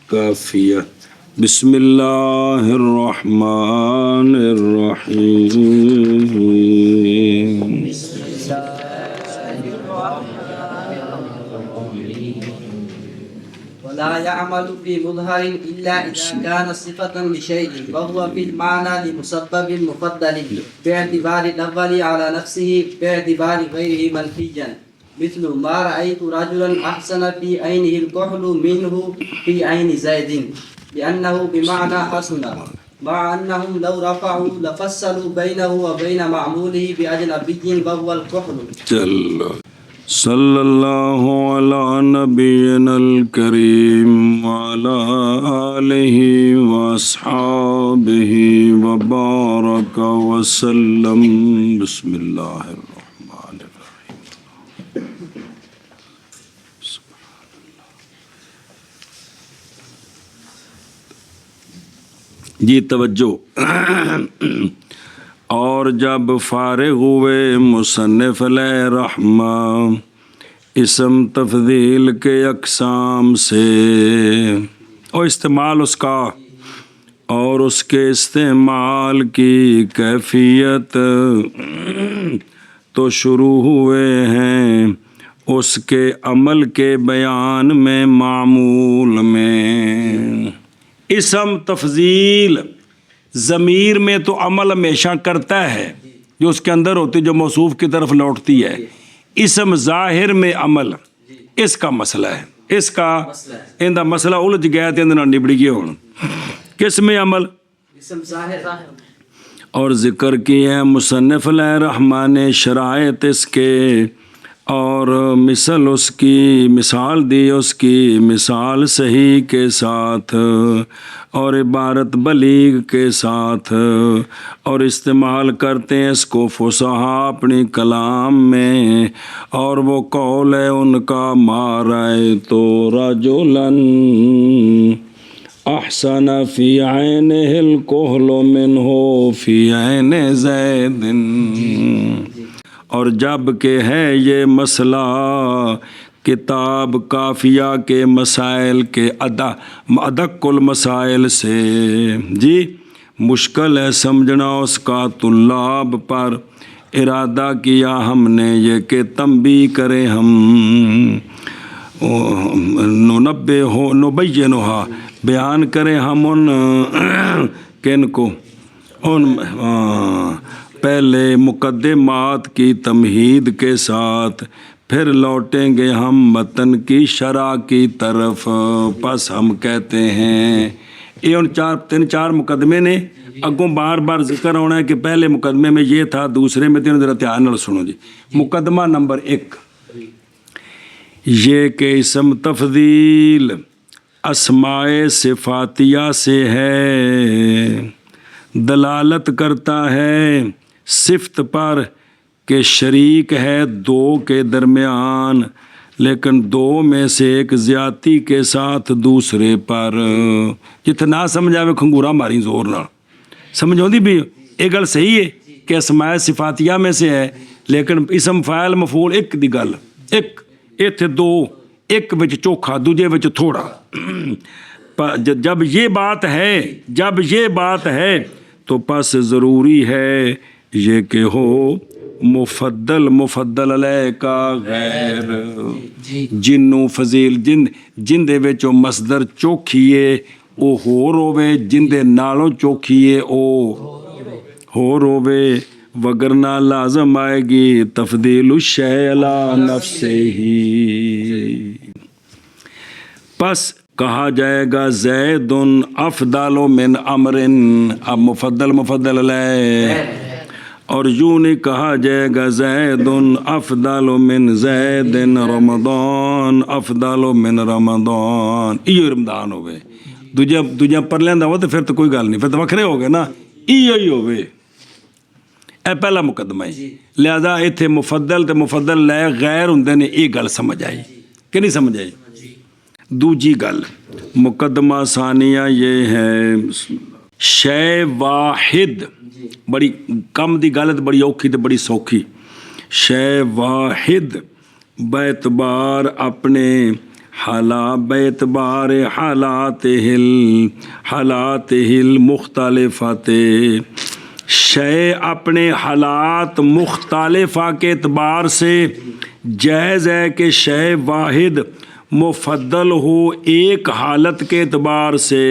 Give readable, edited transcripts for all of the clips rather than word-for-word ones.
کافیہ بسم اللہ الرحمن الرحیم ولا يعمل في مظهر إلا إذا كان صفة لشيء وهو في المعنى لمسبب مفضل باعتبار الأول على نفسه باعتبار غيره منفيا مثل ما رأيت رجلا أحسن في عينه الكحل منه في عين زيد لأنه بمعنى حسن مع أنهم لو رفعوا لفصلوا بينه وبين معموله بأجنبي وهو الكحل. صلی اللہ علی نبینا الکریم وعلی آلہ واصحابہ وبارک وسلم. بسم اللہ الرحمن الرحیم. جی توجہ. اور جب فارغ ہوئے مصنف علیہ رحمہ اسم تفضیل کے اقسام سے اور استعمال اس کا اور اس کے استعمال کی کیفیت تو شروع ہوئے ہیں اس کے عمل کے بیان میں معمول میں. اسم تفضیل ضمیر میں تو عمل ہمیشہ کرتا ہے جو اس کے اندر ہوتی جو موصوف کی طرف لوٹتی ہے. اسم ظاہر میں عمل اس کا مسئلہ ہے. اس کا اندہ مسئلہ الجھ گیا تو اندہ نبڑی گیا ہونا. کس میں عمل اسم ظاہر اور ذکر کی ہے مصنف علیہ رحمٰن نے شرائط اس کے اور مثل اس کی مثال دی اس کی مثال صحیح کے ساتھ اور عبارت بلیغ کے ساتھ اور استعمال کرتے ہیں اس کو فصحا اپنی کلام میں. اور وہ قول ہے ان کا ما رأیت رجلا احسن فی عینہ الکحل منہ فی عین زید. اور جب کہ ہے یہ مسئلہ کتاب کافیہ کے مسائل کے ادق المسائل سے جی مشکل ہے سمجھنا اس کا طلاب پر. ارادہ کیا ہم نے یہ کہ تنبیہ کریں ہم نبینھا بیان کریں ہم ان کن کو ان پہلے مقدمات کی تمہید کے ساتھ پھر لوٹیں گے ہم متن کی شرح کی طرف. پس ہم کہتے ہیں یہ ان تین چار مقدمے نے اگوں بار بار ذکر ہونا ہے کہ پہلے مقدمے میں یہ تھا دوسرے میں تین ذرا دھیان نال سنو جی. مقدمہ نمبر 1 یہ کہ اسم تفضیل اسماء صفاتیہ سے ہے دلالت کرتا ہے صفت پر کہ شریک ہے دو کے درمیان لیکن دو میں سے ایک زیادتی کے ساتھ دوسرے پر. جتنا سمجھا وہ کھنگورا ماری زور نہ سمجھو دی بھی یہ گل صحیح ہے کہ اسماء صفاتیہ میں سے ہے لیکن اسم فاعل مفعول ایک دی گل ایک ایتھے دو ایک وچ چوکھا دوجے وچ تھوڑا. جب یہ بات ہے تو پس ضروری ہے یہ کہ ہو مفضل علیہ کا غیر جنوں فضیل جن دے وچ مصدر چوکھیے او ہور ہووے جن دے نالوں چوکھیے او ہور ہووے وگرنہ لازم آئے گی تفضیل الشیء علی نفسہ ہی. پس کہا جائے گا زید افضل من عمر. اب مفضل علیہ اور یوں نہیں کہا جائے گا زید افضل من زید رمضان افضل من رمضان. یہ رمضان ہوئے دوجہ پر لیندہ ہو تو پھر تو کوئی گل نہیں پھر تو وکھرے ہو گئے نا. یہ ہوئے اے پہلا مقدمہ ہے. لہذا اتھے مفضل تے مفضل لے غیر ہوندے نے یہ گل سمجھ آئی کہ نہیں سمجھ آئی. دوجی گل مقدمہ ثانیہ یہ ہے شے واحد بڑی کم دی گل ہے بڑی اوکھی تے بڑی سوکھی. شے واحد باعتبار اپنے حلا بیتبار حالاتہل مختلفات، شے اپنے حالات مختلفہ کے اعتبار سے جائز ہے کہ شے واحد مفضل ہو ایک حالت کے اعتبار سے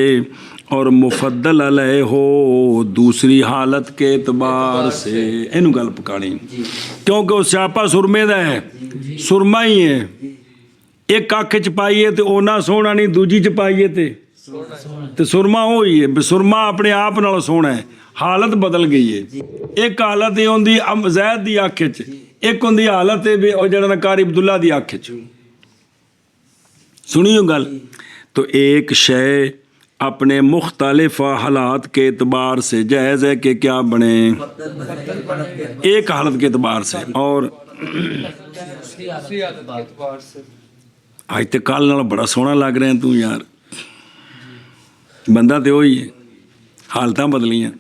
اور مفضل علیہ ہو دوسری حالت کے اعتبار سے. اینو گل پکانی کیونکہ وہ سیاپا سرمے دا ہے، سرما ہی ہے. ایک اکھ چ پائیے تے اونا سونا نہیں، دوجی چ پائیے تے سرما ہوئی ہے. سرما اپنے آپ نال سونا ہے، حالت بدل گئی ہے. ایک حالت یہ ہوندی زید دی اکھ چ، ایک ہوندی حالت ہے جڑا قاری عبداللہ دی اکھ چ. سنیو گل. تو ایک شے اپنے مختلف حالات کے اعتبار سے جائز ہے کہ کیا بنے، ایک حالت کے اعتبار سے. اور آج تے کل نال بڑا سونا لگ رہا ہے تو یار، بندہ تے وہی ہے، حالتاں بدلیاں.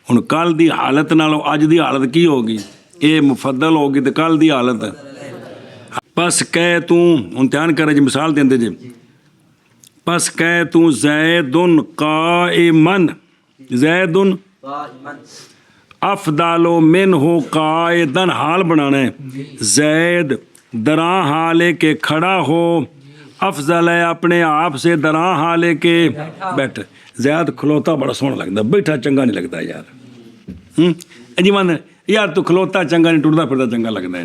ہن کل دی حالت نال اج دی حالت کی ہوگی؟ اے مفضل ہوگی تے کل دی حالت. پس کہہ تو ہن دھیان کر جی، مثال دیندے جی. پس کہہ تو زید قائمن، زید افضل منہ قائدن، حال بنانا ہے. زید دراں حالے کے کھڑا ہو، افضل ہے اپنے آپ سے دراں حالے کے بیٹھ. زید کھلوتا بڑا سونا لگتا، بیٹھا چنگا نہیں لگتا یار. جی من یار تو کھلوتا چنگا نہیں، ٹرتا پھرتا چنگا لگتا ہے.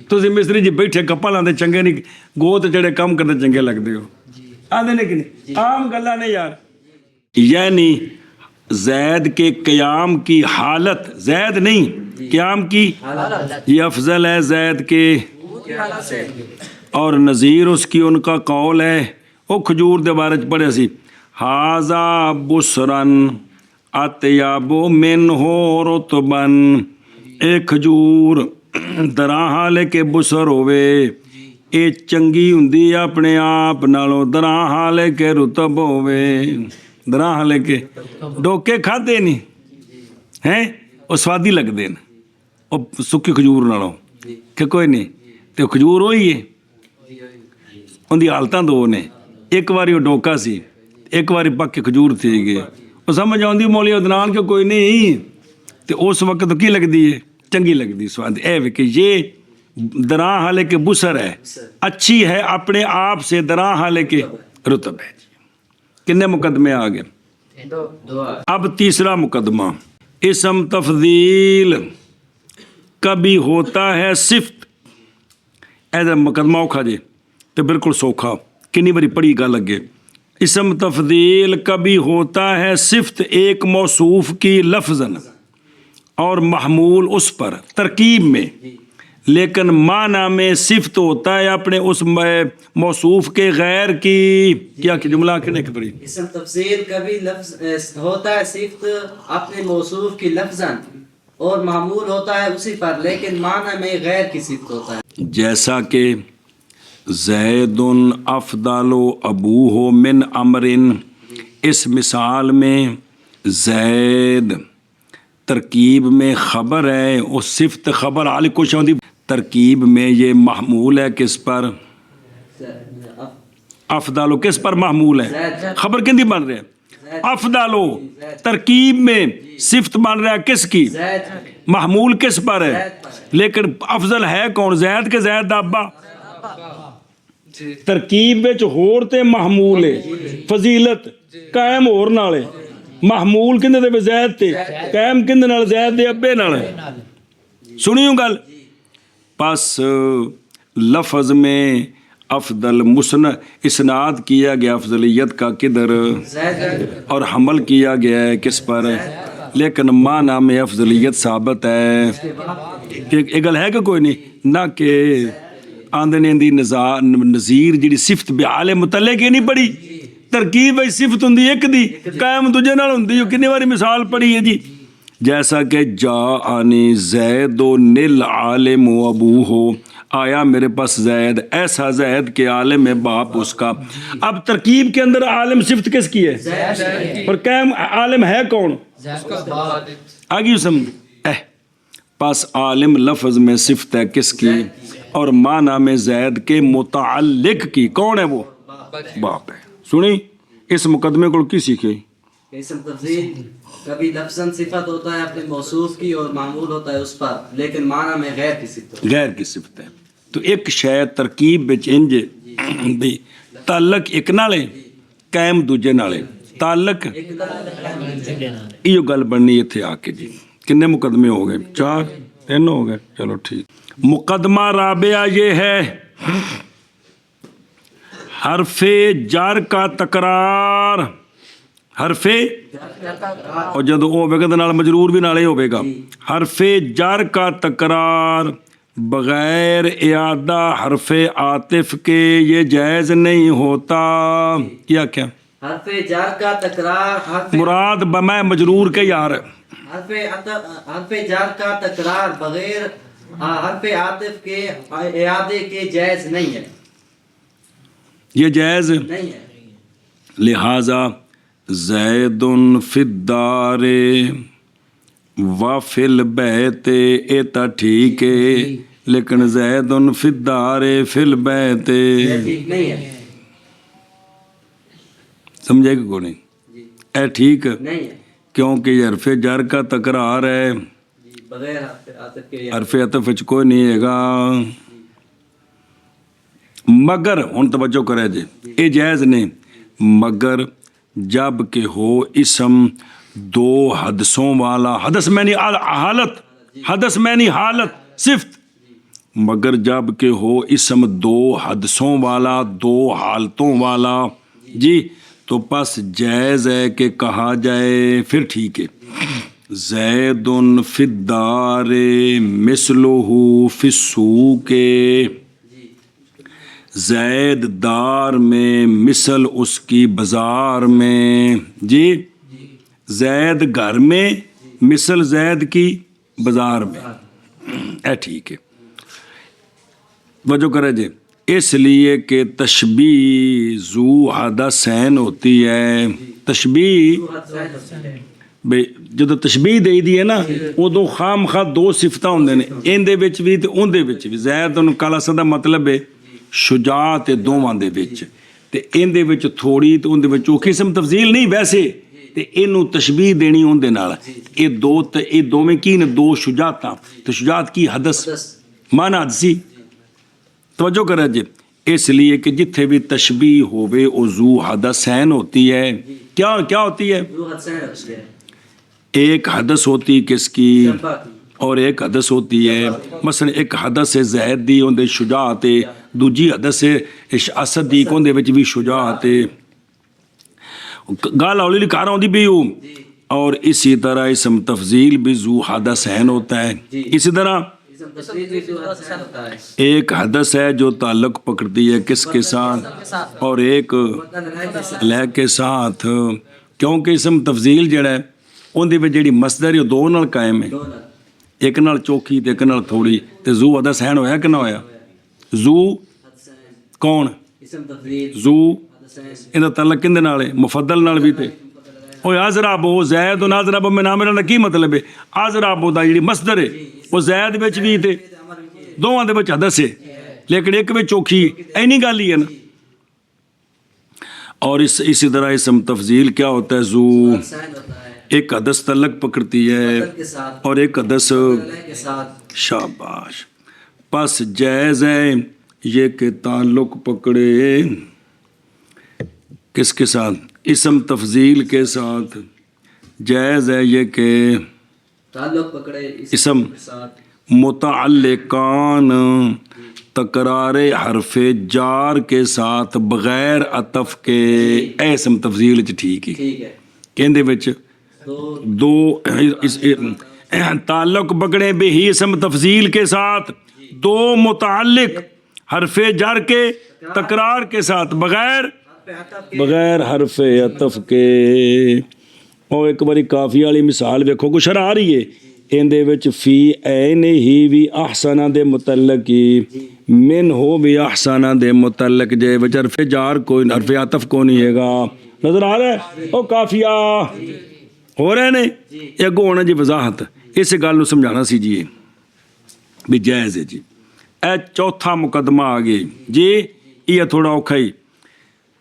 تسی مستری جی بیٹھے گپاں لاندے چنگے نہیں، گوت جڑے کم کرتے چنگے لگتے ہو. آدھے نے کہ نہیں، عام گلاں نے یار. یعنی زید کے قیام کی حالت، زید نہیں قیام کی، یہ افضل ہے زید کے. اور نظیر اس کی ان کا قول ہے، وہ کھجور دے بارے چ پڑھے سی، ھذا بسرن اطیب منہ رطبن. ایک کھجور دراں حالے کے بسر ہوئے، اے چنگی ہوندی اپنے آپ نالوں دراں حالے کے رطب ہوئے. دراں حالے کے ڈوکے کھاتے نہیں ہیں، وہ سوادی لگتے ہیں وہ سکی کھجور نالوں کہ کوئی نہیں. تو کھجور ہوئی ہے، ان دی حالتاں دو نے. ایک واری وہ ڈوکا سی، ایک واری پک کھجور تھی گئے. وہ سمجھ آتی مولی عدنان کہ کوئی نہیں، تو اس وقت کی لگتی ہے، چنگی لگتی سواد. اے کہ یہ دراں حالے کے بسر ہے، اچھی ہے اپنے آپ سے دراں حالے کے رتب ہے. کنے مقدمے آگے؟ اب تیسرا مقدمہ، اسم تفضیل کبھی ہوتا ہے صفت. ایسا مقدمہ اوکھا جی تو بالکل سوکھا، کنی باری پڑھی گل لگے. اسم تفضیل کبھی ہوتا ہے صفت ایک موصوف کی لفظاً اور محمول اس پر ترکیب میں، لیکن معنی میں صفت ہوتا ہے اپنے اس موصوف کے غیر کی. کیا کہ جملہ کہنے کی پڑھی؟ اسم تفضیل کبھی لفظ ہوتا ہے صفت اپنے موصوف کی لفظاً اور معمول ہوتا ہے اسی پر، لیکن معنی میں غیر کی صفت ہوتا ہے. جیسا کہ زید افضل ابوہ من عمر، اس مثال میں زید ترکیب میں خبر ہے، اس صفت خبر علی کچھ ہوتی ترکیب میں، یہ محمول ہے کس پر؟ افضل. کس پر محمول ہے؟ خبر کن دی بن رہے ہیں؟ افضل. ترکیب میں صفت بن رہا ہے کس کی؟ محمول کس پر ہے؟ لیکن افضل ہے کون؟ زید کے زید دا ابا. ترکیب وچ ہور تے محمول ہے، فضیلت قائم ہور نال ہے، محمول کندے تے زید تے، قائم کندے نال؟ زید دے ابے نال. سنیو گل. پس لفظ میں افضل اسناد کیا گیا افضلیت کا کدھر، اور حمل کیا گیا ہے کس پر؟ لیکن معنی میں افضلیت ثابت ہے. یہ گل ہے کہ کوئی نہیں؟ نہ کہ آندنے دی نظیر جڑی صفت بیال متعلق یہ نہیں پڑھی، ترکیب وہی صفت ہوں ایک دی، قائم دوجے نال ہوں. کنی باری مثال پڑھی ہے جی. جیسا کہ جاءنی زید نل عالم و ابو ہو، آیا میرے پاس زید، ایسا زید کہ عالم ہے باپ اس کا. اب ترکیب کے اندر عالم صفت کس کی ہے؟ اور قائم عالم ہے کون؟ آگے سمجھ. پس عالم لفظ میں صفت ہے کس کی؟ اور معنی میں زید کے متعلق کی. کون ہے وہ؟ باپ ہے. سنی اس مقدمے کو کی سیکھے؟ اسم تفضیل کبھی لفظاً صفت ہوتا ہے اپنے موصوف کی اور معمول ہوتا ہے اس پر، لیکن معنی میں غیر کی صفت ہوتی ہے. غیر کی صفت ہے. تو ایک شے ترکیب وچ انج بھی تعلق ایک نالے قائم دوجے نالے تعلق یہ گل بننی اتنے آ کے. جی کنے مقدمے ہو گئے؟ 4 3 ہو گئے. چلو ٹھیک. مقدمہ رابعہ یہ ہے حرف جر کا تکرار. حرف اور جب وہ ہوئے گا تو مجرور بھی نالے ہوئے گا. حرف جر کا تکرار بغیر اعادہ حرف عاطف کے یہ جائز نہیں ہوتا. کیا کیا حرف جر کا تکرار مراد بمیں مجرور کے یار حرف جر کا تکرار بغیر حرف عاطف کے اعادے کے جائز نہیں ہے. یہ جائز نہیں ہے. لہذا زید فی الدار و فی البیت ایتا ٹھیک ہے، لیکن زید فی الدار فی البیت ٹھیک نہیں ہے. سمجھے کہ کو نہیں؟ جی اے ٹھیک نہیں ہے. کیونکہ یہ حرف جر کا تکرار ہے، جی بغیر حرف عاطف کے حرف عطف وچ کوئی نہیں ہے گا. مگر ہن توجہ کرے جی یہ جائز نہیں مگر جب کہ ہو اسم 2 حدثوں والا. حدث میں نہیں حالت، حدث میں نہیں حالت صفت. مگر جب کہ ہو اسم 2 حدثوں والا 2 حالتوں والا. جی تو پس جائز ہے کہ کہا جائے پھر ٹھیک ہے زید فی الدار مثلہ فی السوق. زید دار میں مثل اس کی بازار میں. جی زید گھر میں مثل زید کی بازار میں. اے ٹھیک ہے. وجہ کرے جی اس لیے کہ تشبیہ ذو حدثین ہوتی ہے. تشبیہ بے جدو تشبیہ دے دی ہے نا ادو خام خواہ 2 صفتاں ہوندے نے اندے وچ بھی تے اندے وچ بھی. زید کالا سدا مطلب ہے شجاعت دونوں دے وچ تے اندے وچ تھوڑی تے اندے وچ قسم تفضیل نہیں ویسے تے اینو تشبیہ دینی اندے نال. اے دو تے اے دوویں کی نے 2 شجاعتاں تے شجاعت کی حدث معنی حدثی. توجہ کرے جی اس لیے کہ جتھے بھی تشبیہ ہوئے او ذو حدثین ہوتی ہے. کیا کیا ہوتی ہے؟ ایک حدث ہوتی کس کی اور ایک حدث ہوتی ہے. مثلا ایک حدث ہے زید دی اندے شجاعت ہے، دوجی حدث ہے اسد دی اندے وچ بھی شجاعت ہے. گال اولی لکھا رہا ہوں دی بھی ہوں. اور اسی طرح اسم تفضیل بھی ذو حدثین ہوتا ہے. اسی طرح ایک حدث ہے جو تعلق پکڑتی ہے کس کے ساتھ اور ایک لہ کے ساتھ. کیونکہ اسم تفضیل جڑا ہے اندے وچ جڑی مصدر ہے 2 نال قائم ہے، ایک نال چوکھی تے ایک نال تھوڑی. تے ذو حدثین ہویا کہ نہ ہویا؟ ذو کون؟ ذو اندا تعلق کندے نال ہے؟ مفضل نال بھی. تے اوے اضرب او زید و اضرب میں نام دا کی مطلب ہے؟ اضرب دا جڑی مصدر ہے وہ زید وچ بھی تے دوواں دے وچ حدث ہے لیکن ایک وچ چوکھی اینی گل ہی ہے نا. اور اسی طرح اسم تفضیل کیا ہوتا ہے؟ ذو ایک حدث تعلق پکڑتی ہے اور ایک حدث. شاباش. پس جائز ہے یہ کہ تعلق پکڑے کس کے ساتھ؟ اسم تفضیل کے ساتھ. جائز ہے یہ کہ تعلق پکڑے اسم متعلقان تکرار حرف جار کے ساتھ بغیر عطف کے. اے اسم تفضیل ٹھیک ہے کہندے وچ 2 تعلق پکڑے بھی ہی اسم تفضیل کے ساتھ 2 متعلق حرف جر کے تکرار کے ساتھ بغیر حرف عطف کے. اور ایک باری کافی والی مثال ویکھو کچھ آ رہی ہے اندے وچ فی عین ہی بھی احسن دے متعلق من ہو بھی احسن دے متعلق جے وچ حرف جار کوئی حرف عطف کو نہیں ہے گا. نظر آ رہا ہے؟ او کافیہ ہو رہے نے یہ ہونا جی وضاحت اس گل نو سمجھانا سی جی بھی جائز ہے جی. ਇਹ ਚੌਥਾ ਮੁਕੱਦਮਾ ਆ ਗਿਆ ਜੀ। ਇਹ ਥੋੜਾ ਔਖਾ ਹੀ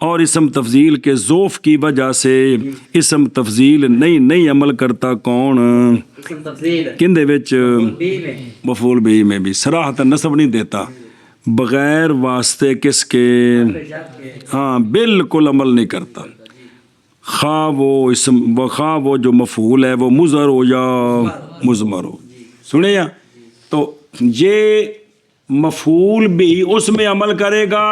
اور اسم تفضیل کے ذوف کی وجہ سے اسم تفضیل نہیں عمل کرتا کون؟ اسم تفضیل کندے وچ؟ بی میں مفعول بھی میں بھی صراحتاً نصب نہیں دیتا، بغیر واسطے کس کے؟ ہاں بالکل عمل نہیں کرتا، خواہ وہ اسم خواہ وہ جو مفعول ہے وہ مضر ہو یا مضمر ہو. سنے یا تو یہ مفعول بھی اس میں عمل کرے گا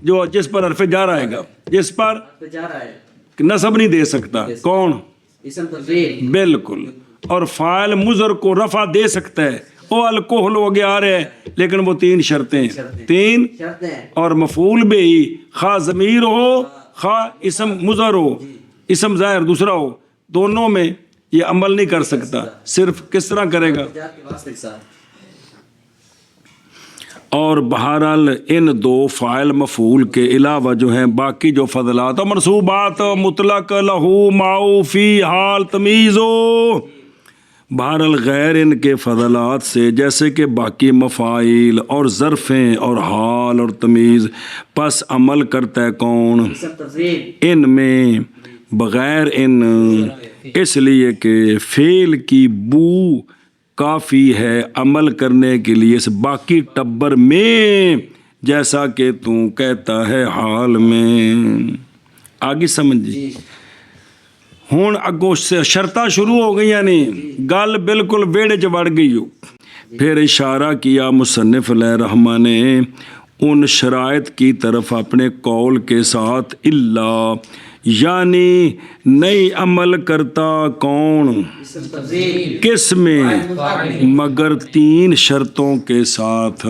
جو جس پر حرف جر آئے گا، جس پر جا رہا ہے نصب نہیں دے سکتا کون؟ اسم تفضیل. بالکل. اور فاعل مضر کو رفع دے سکتا ہے، وہ الکحل ہو گیا آ رہے ہیں، لیکن وہ تین شرطیں تین. شرطیں اور مفعول بھی خواہ ضمیر ہو خواہ اسم مضر ہو، اسم ظاہر دوسرا ہو، دونوں میں یہ عمل نہیں کر سکتا. صرف کس طرح کرے گا؟ جا کے واسطے کے ساتھ. اور بہرحال ان دو فاعل مفعول کے علاوہ جو ہیں باقی جو فضلات اور منصوبات مطلق لہو ماؤ فی حال تمیز ہو، بہرحال غیر ان کے فضلات سے جیسے کہ باقی مفاعیل اور ظرفیں اور حال اور تمیز، پس عمل کرتا ہے کون؟ اسم تفضیل. ان میں بغیر ان، اس لیے کہ فعل کی بو کافی ہے عمل کرنے کے لیے اس باقی ٹبر میں، جیسا کہ تو کہتا ہے حال میں. آگے سمجھی؟ ہوں اگوں سے شرطاں شروع ہو گئی، یعنی گل بالکل ویڑے چ وڑ گئی ہو. پھر اشارہ کیا مصنف علیہ رحمہ نے ان شرائط کی طرف اپنے قول کے ساتھ، اللہ یعنی نہیں عمل کرتا کون؟ اسم تفضیل. کس میں؟ مگر تین شرطوں کے ساتھ.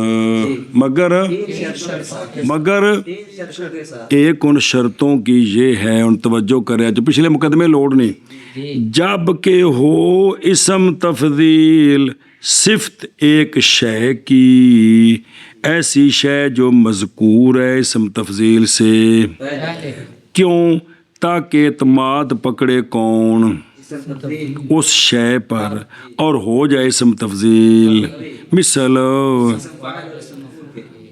مگر تین شرطوں کے ساتھ. ایک ان شرطوں کی یہ ہے، ان توجہ کرے جو پچھلے مقدمے لوڑ نہیں، جب کہ ہو اسم تفضیل صفت ایک شے کی، ایسی شے جو مذکور ہے اسم تفضیل سے. کیوں؟ تاکہ اعتماد پکڑے کون؟ اسم تفضیل. اس شے پر اور ہو جائے اسم تفضیل. مثال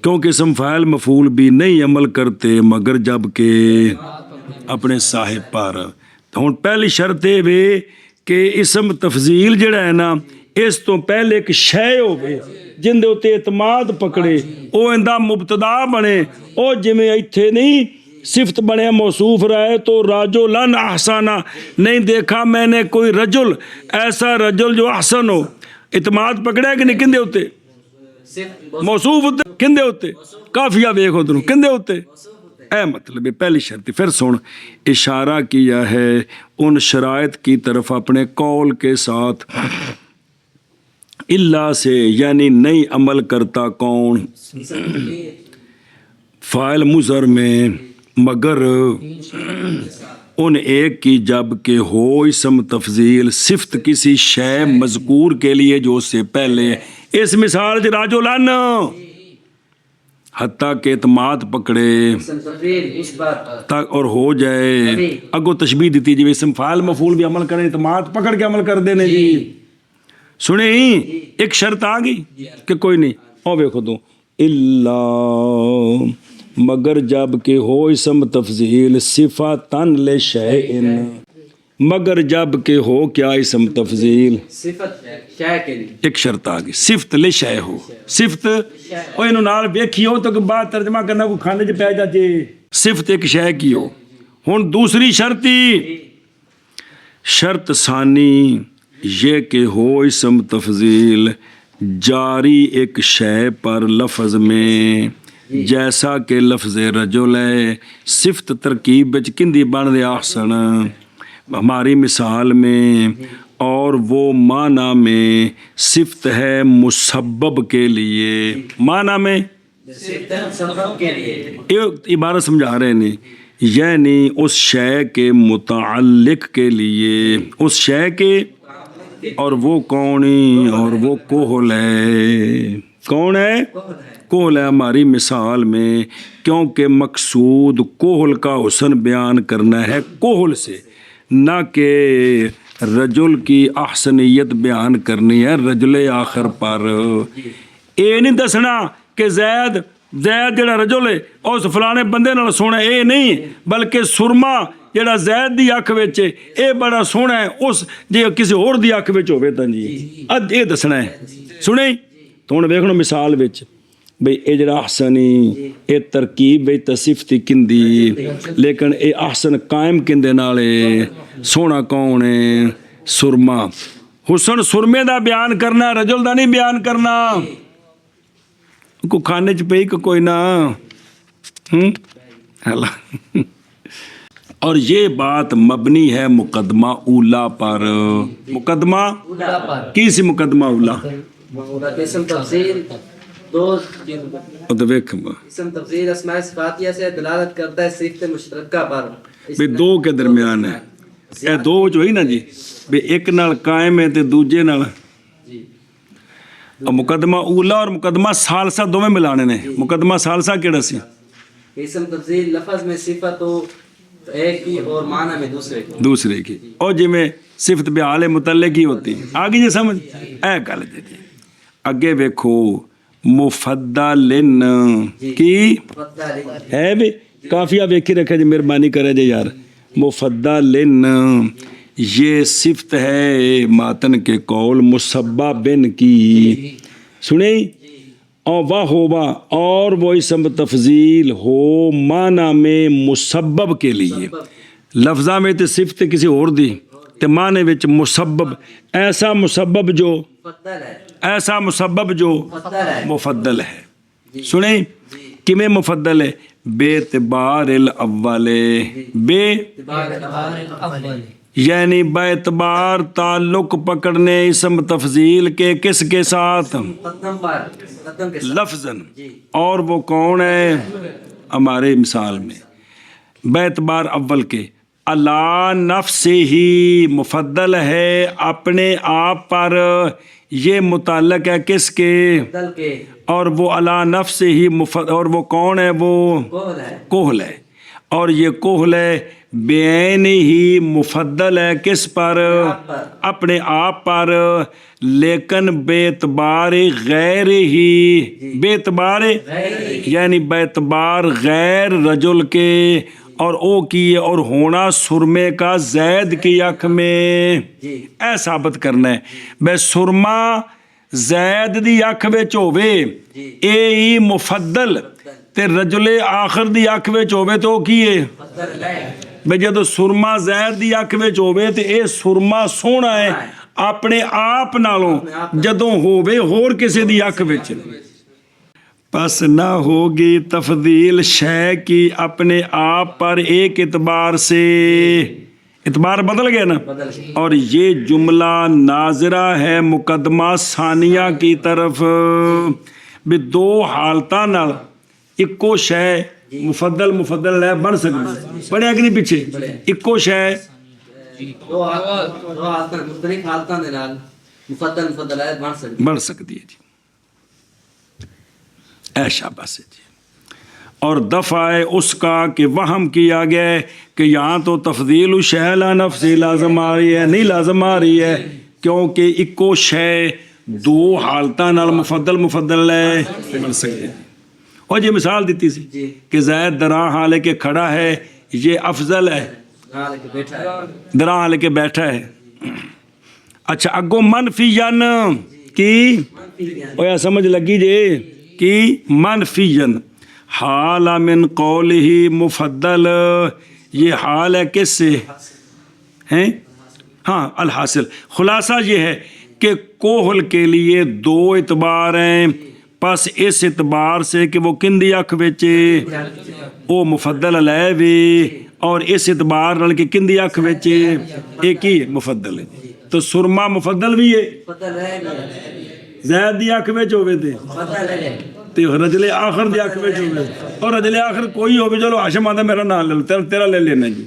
کیونکہ اسم فاعل مفعول بھی نہیں عمل کرتے مگر جب کہ اپنے صاحب پر. ہوں پہلی شرط یہ وے کہ اسم تفضیل جڑا ہے نا، اس تو پہلے ایک شے ہوے جن دے اتے اعتماد پکڑے، او اندا مبتدا بنے. او جویں ایتھے نہیں صفت بنے موصوف رہے تو رجلن احسنا، نہیں دیکھا میں نے کوئی رجل، ایسا رجل جو احسن ہو. اعتماد پکڑا کہ نہیں کندے ہوتے؟ موصوف ہوتے کندے ہوتے؟ کافیہ ویکھ ادھروں کندے ہوتے؟ اے مطلب ہے پہلی شرط. پھر سن اشارہ کیا ہے ان شرائط کی طرف اپنے قول کے ساتھ، اللہ سے یعنی نہیں عمل کرتا کون؟ فاعل مضر میں مگر ان ایک کی جب کہ ہو اسم تفضیل صفت کسی شے مذکور کے لیے جو اس سے پہلے. اس مثال رجلن حتیٰ کہ اعتماد پکڑے اسم تفضیل مثبت تک اور ہو جائے. اگو تشبیہ دیتی جی اسم فاعل مفعول بھی عمل کریں، اعتماد پکڑ کے عمل کر دینے. جی سنیں ایک شرط آ گئی کہ کوئی نہیں. او ویکھو تو اللہ مگر جب کہ ہو اسم تفضیل صفتن لشیء، مگر جب کہ ہو کیا اسم تفضیل صفت شے کے لیے. ایک شرط آ گئی، صفت لشیء ہو. صفت او اینو نال ویکھی ہو تو بعد ترجمہ کرنا کو کھانے چ پی جاتی، صفت ایک شے کی ہو. ہن دوسری شرطی شرط ثانی یہ کہ ہو اسم تفضیل جاری ایک شے پر لفظ میں، جیسا کہ لفظ رجل ہے. صفت ترکیب وچ کندی بن دے احسن ہماری مثال میں، اور وہ معنی میں صفت ہے مسبب کے لیے. معنی میں صفت مسبب کے لیے. ایک عبارت سمجھا رہے ہیں، یعنی اس شے کے متعلق کے لیے، اس شے کے، اور وہ کونی، اور وہ کوہل ہے. کون ہے؟ کوہل ہے ہماری مثال میں، کیونکہ مقصود کوہل کا حسن بیان کرنا ہے کوہل سے، نہ کہ رجل کی احسنیت بیان کرنی ہے رجل آخر پر. یہ نہیں دسنا کہ زید ਜ਼ੈਦ ਜਿਹੜਾ ਰਜੁਲ ਹੈ ਉਸ ਫਲਾਣੇ ਬੰਦੇ ਨਾਲ ਸੋਹਣਾ, ਇਹ ਨਹੀਂ, ਬਲਕਿ ਸੁਰਮਾ ਜਿਹੜਾ ਜ਼ੈਦ ਦੀ ਅੱਖ ਵਿੱਚ ਹੈ ਇਹ ਬੜਾ ਸੋਹਣਾ ਹੈ, ਉਸ ਜੇ ਕਿਸੇ ਹੋਰ ਦੀ ਅੱਖ ਵਿੱਚ ਹੋਵੇ ਤਾਂ ਜੀ ਅੱਜ ਇਹ ਦੱਸਣਾ ਹੈ। ਸੁਣੇ ਹੁਣ ਵੇਖ ਲਓ ਮਿਸਾਲ ਵਿੱਚ ਬਈ ਇਹ ਜਿਹੜਾ ਅਹਸਨੀ ਇਹ ਤਰਕੀਬ ਬਈ ਤਸਿਫਤੀ ਕਿੰਦੀ, ਲੇਕਿਨ ਇਹ ਅਹਸਨ ਕਾਇਮ ਕਿੰਦੇ ਨਾਲ ਹੈ, ਸੋਹਣਾ ਕੌਣ ਹੈ? ਸੁਰਮਾ। ਹੁਸਨ ਸੁਰਮੇ ਦਾ ਬਿਆਨ ਕਰਨਾ, ਰਜੁਲ ਦਾ ਨਹੀਂ ਬਿਆਨ ਕਰਨਾ। کو کھانے چ پئی کوئی نہ اور یہ بات مبنی ہے مقدمہ اولا پر. مقدمہ کیسی مقدمہ اولا؟ اسم تفضیل اسم تفضیل اسماء صفاتیہ سے دلالت کرتا ہے صفت مشترکہ پر. بھی دو کے درمیان ہے یہ دو جو ہی نا جی بھی ایک نال قائم ہے تے دوجے نال. اور مقدمہ اولا اور مقدمہ ثالثہ دو میں ملانے نے. مقدمہ ثالثہ کیڑا سی؟ اسم تفضیل لفظ میں صفت ہو ایک کی اور معنی میں دوسرے کی اور جی میں صفت بحال متعلق ہی ہوتی. آگے جی سمجھ اے گل جی. اگے ویکھو مفدلن کی ہے بھی کافیہ ویکھی رکھے جی مہربانی کرے جی یار. مفدلن یہ صفت ہے ماتن کے قول مصبہ بن کی. سنیں اور واہ ہوبا اور وہ اسم تفضیل ہو معنی میں مسبب کے لیے. لفظہ میں تے صفت کسی اور دی تے معنی وچ مسبب ایسا مسبب جو مفضل ہے. سنیں کمیں مفضل ہے؟ بے اعتبار الاول بے یعنی باعتبار تعلق پکڑنے اسم تفضیل کے کس کے ساتھ؟ لفظاً. اور وہ کون ہے؟ ہمارے مثال میں باعتبار اول کے اللہ نفس ہی مفضل ہے اپنے آپ پر. یہ متعلق ہے کس کے؟ اور وہ اللہ نفس ہی اور وہ کون ہے؟ وہ کوہل ہے. اور یہ کوہل ہے بعین ہی مفضل ہے کس پر؟ اپنے آپ پر. لیکن بے اعتبار غیر ہی بے اعتبار یعنی بے اعتبار غیر رجل کے اور او کی اور ہونا سرمے کا زید کی آنکھ میں. اے ثابت کرنا ہے بے سرما زید دی آنکھ وچ ہووے اے ہی مفضل تے رجل آخر دی آنکھ وچ ہووے تو کی ہے بے جدو سرما زید دی آنکھ وچ ہووے تے اے سرما سونا ہے اپنے آپ نالوں جدوں ہووے ہور کسی دی آنکھ وچ. پس نہ ہوگی تفضیل شے کی اپنے آپ پر ایک اعتبار سے. اعتبار بدل گیا نا. اور یہ جملہ ناظرہ ہے مقدمہ ثانیہ کی طرف بھی دو حالتاں نال اکو شے مفضل ہے بن سکتی. پڑھیا کہ نہیں پیچھے؟ اکو شے دو حالتاں مختلف حالتاں دے نال مفضل ہے بن سکتی ہے جی. اے شاباش جی. اور دفع ہے اس کا کہ وہم کیا گیا ہے کہ یہاں تو تفضیل شے لا نفسی لازم آ رہی ہے. نہیں لازم آ رہی ہے کیونکہ اکو شے دو حالتاں نال مفضل ہے بن سکتے ہیں. اور یہ مثال دیتی سی کہ زید دراں حالے کے کھڑا ہے یہ افضل ہے دراں حالے کے بیٹھا ہے. اچھا اگو منفیاً کی اویا سمجھ لگی جے کی منفیاً حال من قولہ مفضل. یہ حال ہے کس سے ہیں؟ ہاں الحاصل خلاصہ یہ ہے کہ کوہل کے لیے دو اعتبار ہیں. پس اس اعتبار سے کہ وہ کندی اکھ وچے او مفضل علیہ وی اور اس اعتبار نال کہ کندی اکھ وچے ایک ہی مفضل ہے. تو سرما مفضل بھی ہے زید دی اکھ وچ ہوے تے رجل آخر دی اکھ وچ ہوے اور رجل آخر کوئی ہوے چلو ہاشم آندا میرا نام لے لو تیرا لے لینا جی.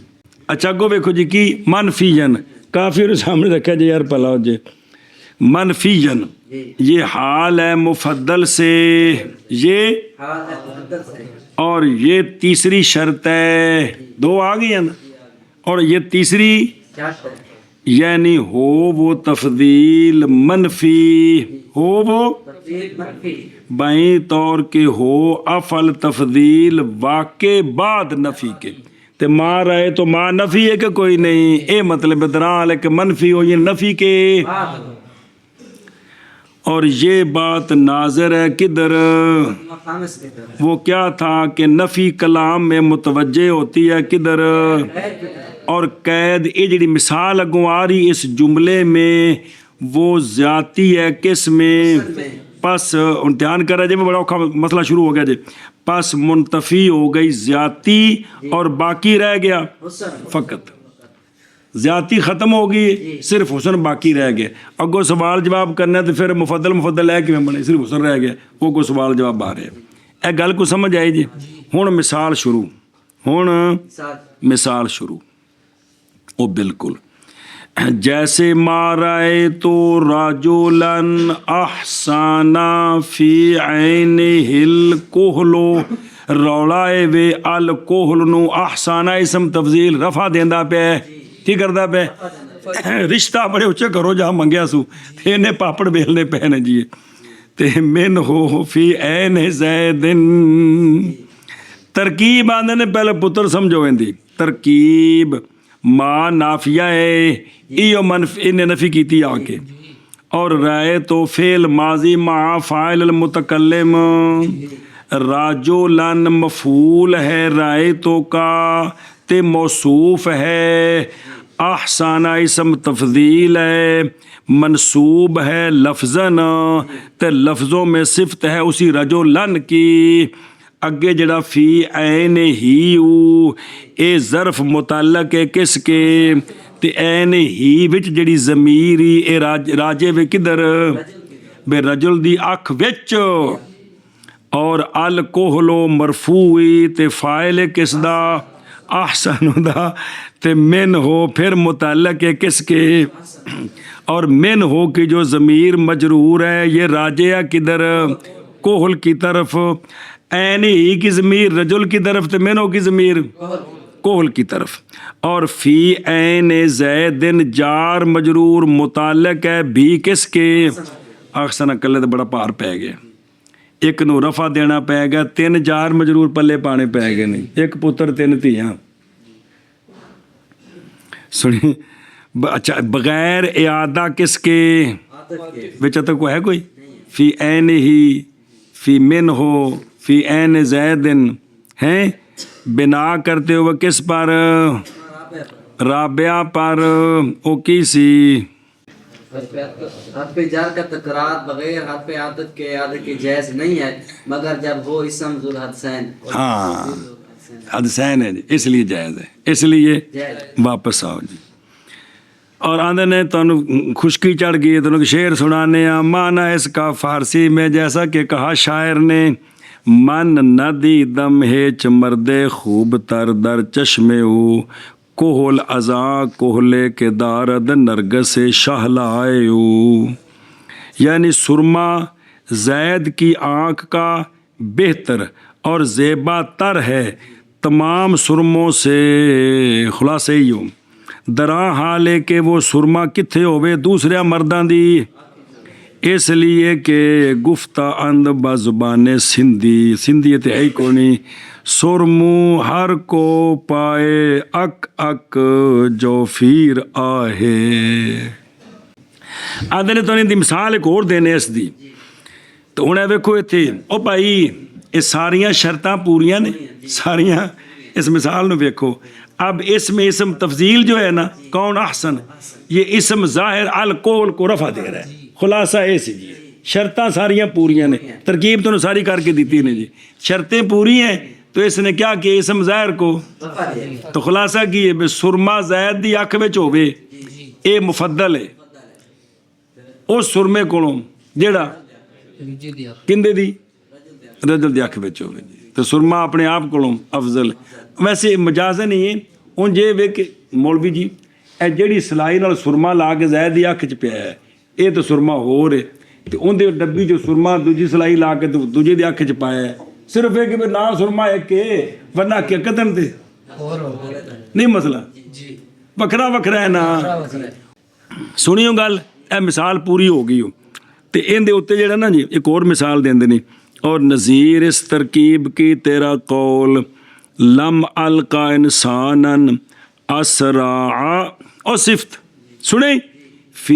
اچھا اگو ویکھو جی کی منفیاً کافی سامنے رکھا جی یار پلا ہو جی. منفیاً یہ حال ہے مفضل سے یہ اور یہ تیسری شرط ہے. دو آ گئی ہیں نا. اور یہ تیسری یعنی ہو وہ تفضیل منفی ہو وہ تفضیل منفی بائیں طور کے ہو افل تفضیل واقع بعد نفی کے تے ماں رہے تو ماں نفی ہے کہ کوئی نہیں، اے مطلب درال ہے کہ منفی ہو یہ نفی کے۔ اور یہ بات ناظر ہے کدھر، مقام اس کے طرف وہ کیا تھا کہ نفی کلام میں متوجہ ہوتی ہے کدھر، اور قید یہ جڑی مثال اگوں آ رہی اس جملے میں وہ زیادتی ہے کس میں، پس دھیان کر رہا جی میں بڑا اوکھا مسئلہ شروع ہو گیا جی، پس منتفی ہو گئی زیادتی اور باقی رہ گیا حسن فقط، زیادتی ختم ہوگی صرف حسن باقی رہ گیا۔ اگو سوال جواب کرنا ہے تو پھر مفضل ہے کہ بنے صرف حسن رہ گیا، وہ کوئی سوال جواب آ رہے ہیں، اے گل کو سمجھ آئی جی۔ ہوں مثال شروع، ہوں مثال شروع، او بالکل جیسے مارائے تو رجلن احسانا فی عینہ الکحلو، رولائے وے الکحل نو احسانا اسم تفضیل رفع دیندا پہ کی کردا پہ، رشتہ بڑے اچے کرو جہاں منگیا سو تے نے پاپڑ بیلنے پے نے جی، تے من ہو فی عین زیدن، ترکیب آندے نے پہلے پتر سمجھو اندی ترکیب، ما نافیہ ہے ایو منفی نے نفی کیتی آ کے، اور رائے تو فعل ماضی مع فاعل المتکلم، رجلن مفعول ہے رائے تو کا تے موصوف ہے، احسانہ اسم تفضیل ہے منصوب ہے لفظاً تے لفظوں میں صفت ہے اسی رجلن کی، اگے جڑا فی عین ہی او اے ظرف متعلق ہے کس کے، تے عین ہی وچ جڑی ضمیری اے راجے وے کدھر بے رجل دی اکھ وچ، اور الکحلو مرفوعی تے فاعل کس دا احسن دا، تے من ہو پھر متعلق ہے کس کے، اور من ہو کی جو ضمیر مجرور ہے یہ راجع کدھر کوہل کی طرف، عین ہی کی ضمیر رجل کی طرف تے من ہو کی ضمیر کوہل کی طرف، اور فی عین زیدن جار مجرور متعلق ہے بھی کس کے، احسن کلے تو بڑا پار پہ گیا، ایک نو رفع دینا پہ گیا، تین جار مجرور پلے پانے پہ گئے نہیں، ایک پتر تین تیاں، سنی اچھا بغیر اعادہ کس کے وچ تک کو ہے کوئی، فی عین ہی فی من ہو فی عین زیدن ہیں، بنا کرتے ہوئے کس پر، رابعہ پر، او کی سی حرف جار کا تکرار بغیر حرف عادت کے عادت کی جائز نہیں ہے مگر جب ہو اسم ذو الحدثین، ہاں حدثین ہے جی اس لیے جائز ہے، اس لیے واپس آؤ جی۔ اور آندے نے تو خشکی چڑھ گئی تو شعر سنانے ہیں، معنی اس کا فارسی میں جیسا کہ کہا شاعر نے، من ندی دم ہیچ مرد خوب تر در چشمے ہو، کوہل ازاں کوہلے کے دارد نرگس شاہ لائے ہو، یعنی سرما زید کی آنکھ کا بہتر اور زیبا تر ہے تمام سرموں سے، خلاصے ہی ہوں دراں حالے کہ وہ سرما کتھے ہوئے دوسرے مرداں دی، اس لیے کہ گفتہ اند بزبان سندھی، سندھیت ہے کونی، سرمو ہر کو پائے اک اک جو پھر آہے۔ آدھے نے تو انہیں دی مثال ایک اور دینے اس دی، تو انہیں ویکھو اتھے او بھائی اس ساریاں شرطاں پوریاں نے، ساریاں اس مثال نو ویکھو، اب اس میں اسم تفضیل جو ہے نا کون احسن، یہ اسم ظاہر الکحل کو رفع دے رہا ہے، خلاصہ ایسی جی شرطاں ساریاں پوریاں نے، ترکیب تو ساری کر کے دیتی نے جی، شرطیں پوری ہیں تو اس نے کیا کہ اسم ظاہر کو، تو خلاصہ کی ہے سرما زید دی اکھ وچ ہوے اے مفضل ہے اس سرمے کولوں جیڑا کندے دی رجل دی اکھ وچ ہوے، تو سرما اپنے آپ کولوں افضل، ویسے مجازن نہیں ہے ہن جے ویکھ مولوی جی اے جیڑی سلائی نال سرما لا کے زید دی اکھ چ پیا ہے اے تو سرما ہو رہے تے اون دے ڈبی جو سرما دوجی سلائی لا کے دوجے دی اکھ چ پایا ہے، صرف ایک کہ نا سرما ایک ہے ورنہ حقیقتاً تے نہیں مسئلہ وکھرا وکھرا ہے نا، سنیو گل اے مثال پوری ہو گئی ہو، ਤੇ ਇਹਦੇ ਉੱਤੇ ਜਿਹੜਾ ਨਾ ਜੀ ਇੱਕ ਹੋਰ ਮਿਸਾਲ ਦਿੰਦੇ ਨੇ, ਔਰ ਨਜ਼ੀਰ ਇਸ ਤਰਕੀਬ ਕੀ ਤੇਰਾ ਕੌਲ ਲਮ ਅਲਕਾ ਇਨਸਾਨਨ ਅਸਰਾ ਔਰ ਸਿਫਤ ਸੁਣੇ ਫੀ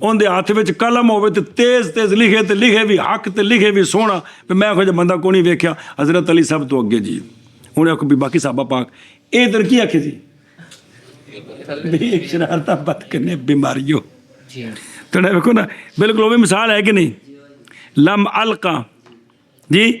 ਉਹਦੇ ਹੱਥ ਵਿੱਚ ਕਲਮ ਹੋਵੇ ਤੇ ਤੇਜ਼ ਲਿਖੇ ਤੇ ਲਿਖੇ ਵੀ ਹੱਕ ਤੇ ਲਿਖੇ ਵੀ ਸੋਹਣਾ, ਮੈਂ ਇਹੋ ਜਿਹਾ ਬੰਦਾ ਕੋਈ ਨਹੀਂ ਵੇਖਿਆ। ਹਜ਼ਰਤ ਅਲੀ ਸਭ ਤੋਂ ਅੱਗੇ ਜੀ। ਹੁਣ ਆਖੋ ਵੀ ਬਾਕੀ ਸਾਹਬਾ ਪਾਕ ਇਹ ਦਰ ਕੀ ਆਖੇ ਸੀ ਵੀ ਸ਼ਰਾਰਤਾਂ ਬਦ ਕਰਨੇ ਬਿਮਾਰੀਓ ਤੇ ਵੇਖੋ ਨਾ ਬਿਲਕੁਲ ਉਹ ਵੀ ਮਿਸਾਲ ਹੈ ਕਿ ਨਹੀਂ। ਲਮ ਅਲਕਾ ਜੀ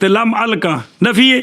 ਤੇ ਲਮ ਅਲਕਾ ਨਫੀ ਹੈ,